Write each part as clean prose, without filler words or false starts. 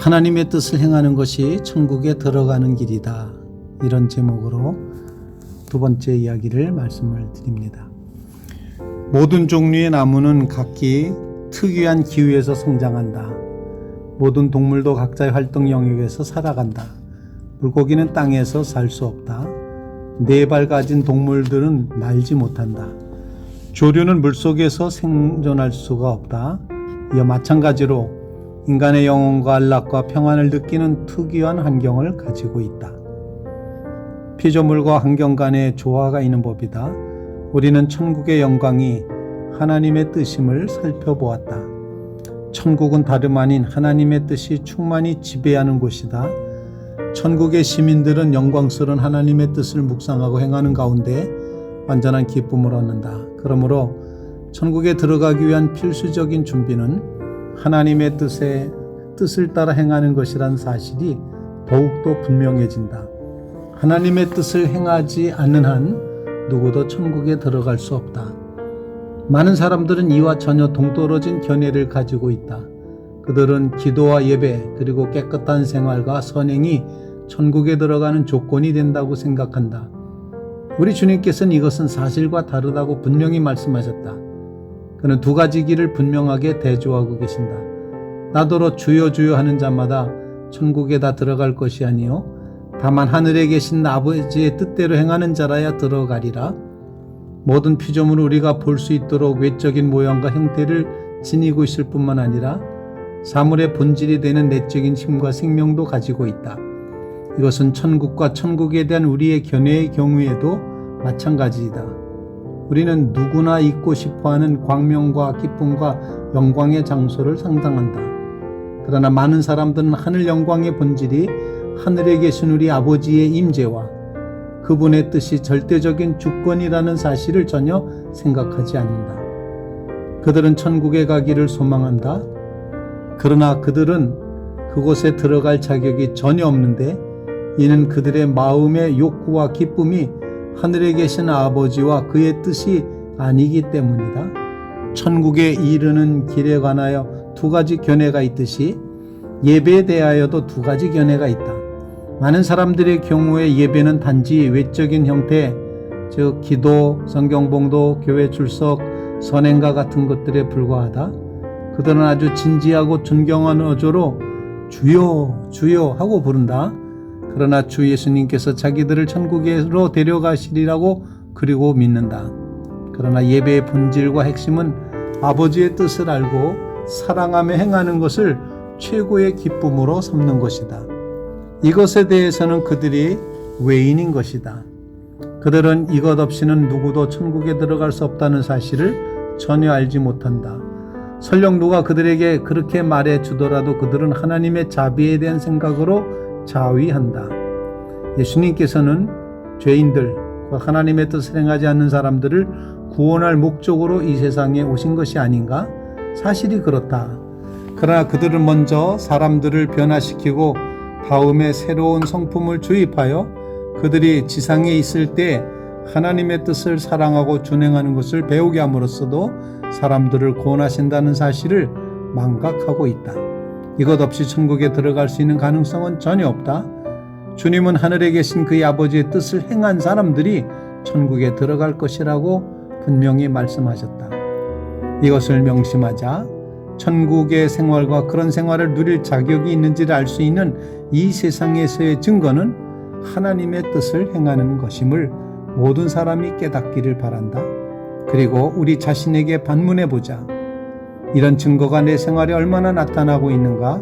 하나님의 뜻을 행하는 것이 천국에 들어가는 길이다. 이런 제목으로 두 번째 이야기를 말씀을 드립니다. 모든 종류의 나무는 각기 특이한 기후에서 성장한다. 모든 동물도 각자의 활동 영역에서 살아간다. 물고기는 땅에서 살 수 없다. 네 발 가진 동물들은 날지 못한다. 조류는 물속에서 생존할 수가 없다. 이와 마찬가지로 인간의 영혼과 안락과 평안을 느끼는 특이한 환경을 가지고 있다. 피조물과 환경 간의 조화가 있는 법이다. 우리는 천국의 영광이 하나님의 뜻임을 살펴보았다. 천국은 다름 아닌 하나님의 뜻이 충만히 지배하는 곳이다. 천국의 시민들은 영광스러운 하나님의 뜻을 묵상하고 행하는 가운데 완전한 기쁨을 얻는다. 그러므로 천국에 들어가기 위한 필수적인 준비는 하나님의 뜻을 따라 행하는 것이란 사실이 더욱더 분명해진다. 하나님의 뜻을 행하지 않는 한 누구도 천국에 들어갈 수 없다. 많은 사람들은 이와 전혀 동떨어진 견해를 가지고 있다. 그들은 기도와 예배 그리고 깨끗한 생활과 선행이 천국에 들어가는 조건이 된다고 생각한다. 우리 주님께서는 이것은 사실과 다르다고 분명히 말씀하셨다. 그는 두 가지 길을 분명하게 대조하고 계신다. 나더러 주여 주여 하는 자마다 천국에 다 들어갈 것이 아니요 다만 하늘에 계신 아버지의 뜻대로 행하는 자라야 들어가리라. 모든 피조물을 우리가 볼 수 있도록 외적인 모양과 형태를 지니고 있을 뿐만 아니라 사물의 본질이 되는 내적인 힘과 생명도 가지고 있다. 이것은 천국과 천국에 대한 우리의 견해의 경우에도 마찬가지이다. 우리는 누구나 있고 싶어하는 광명과 기쁨과 영광의 장소를 상상한다. 그러나 많은 사람들은 하늘 영광의 본질이 하늘에 계신 우리 아버지의 임재와 그분의 뜻이 절대적인 주권이라는 사실을 전혀 생각하지 않는다. 그들은 천국에 가기를 소망한다. 그러나 그들은 그곳에 들어갈 자격이 전혀 없는데 이는 그들의 마음의 욕구와 기쁨이 하늘에 계신 아버지와 그의 뜻이 아니기 때문이다. 천국에 이르는 길에 관하여 두 가지 견해가 있듯이 예배에 대하여도 두 가지 견해가 있다. 많은 사람들의 경우에 예배는 단지 외적인 형태, 즉 기도, 성경봉도, 교회 출석, 선행과 같은 것들에 불과하다. 그들은 아주 진지하고 존경하는 어조로 주여 주여 하고 부른다. 그러나 주 예수님께서 자기들을 천국으로 데려가시리라고 그리고 믿는다. 그러나 예배의 본질과 핵심은 아버지의 뜻을 알고 사랑하며 행하는 것을 최고의 기쁨으로 삼는 것이다. 이것에 대해서는 그들이 외인인 것이다. 그들은 이것 없이는 누구도 천국에 들어갈 수 없다는 사실을 전혀 알지 못한다. 설령 누가 그들에게 그렇게 말해 주더라도 그들은 하나님의 자비에 대한 생각으로 자위한다. 예수님께서는 죄인들과 하나님의 뜻을 행하지 않는 사람들을 구원할 목적으로 이 세상에 오신 것이 아닌가? 사실이 그렇다. 그러나 그들은 먼저 사람들을 변화시키고 다음에 새로운 성품을 주입하여 그들이 지상에 있을 때 하나님의 뜻을 사랑하고 준행하는 것을 배우게 함으로써도 사람들을 구원하신다는 사실을 망각하고 있다. 이것 없이 천국에 들어갈 수 있는 가능성은 전혀 없다. 주님은 하늘에 계신 그의 아버지의 뜻을 행한 사람들이 천국에 들어갈 것이라고 분명히 말씀하셨다. 이것을 명심하자 천국의 생활과 그런 생활을 누릴 자격이 있는지를 알 수 있는 이 세상에서의 증거는 하나님의 뜻을 행하는 것임을 모든 사람이 깨닫기를 바란다. 그리고 우리 자신에게 반문해보자. 이런 증거가 내 생활에 얼마나 나타나고 있는가?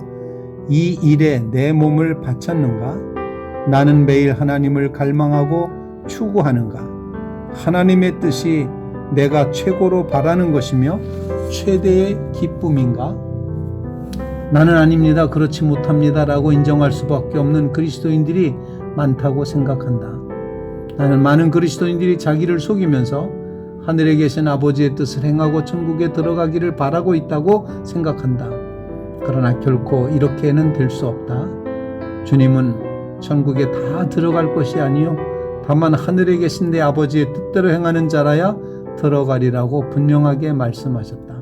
이 일에 내 몸을 바쳤는가? 나는 매일 하나님을 갈망하고 추구하는가? 하나님의 뜻이 내가 최고로 바라는 것이며 최대의 기쁨인가? 나는 아닙니다. 그렇지 못합니다. 라고 인정할 수밖에 없는 그리스도인들이 많다고 생각한다. 나는 많은 그리스도인들이 자기를 속이면서 하늘에 계신 아버지의 뜻을 행하고 천국에 들어가기를 바라고 있다고 생각한다. 그러나 결코 이렇게는 될 수 없다. 주님은 천국에 다 들어갈 것이 아니요 다만 하늘에 계신 내 아버지의 뜻대로 행하는 자라야 들어가리라고 분명하게 말씀하셨다.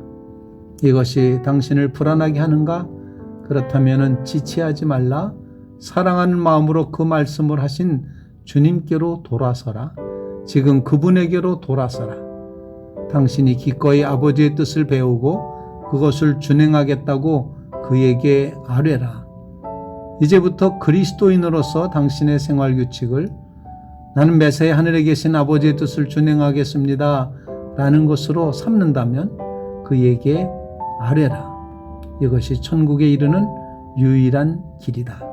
이것이 당신을 불안하게 하는가? 그렇다면 지체하지 말라. 사랑하는 마음으로 그 말씀을 하신 주님께로 돌아서라. 지금 그분에게로 돌아서라. 당신이 기꺼이 아버지의 뜻을 배우고 그것을 준행하겠다고 그에게 아뢰라. 이제부터 그리스도인으로서 당신의 생활 규칙을 나는 매사에 하늘에 계신 아버지의 뜻을 준행하겠습니다 라는 것으로 삼는다면 그에게 아뢰라. 이것이 천국에 이르는 유일한 길이다.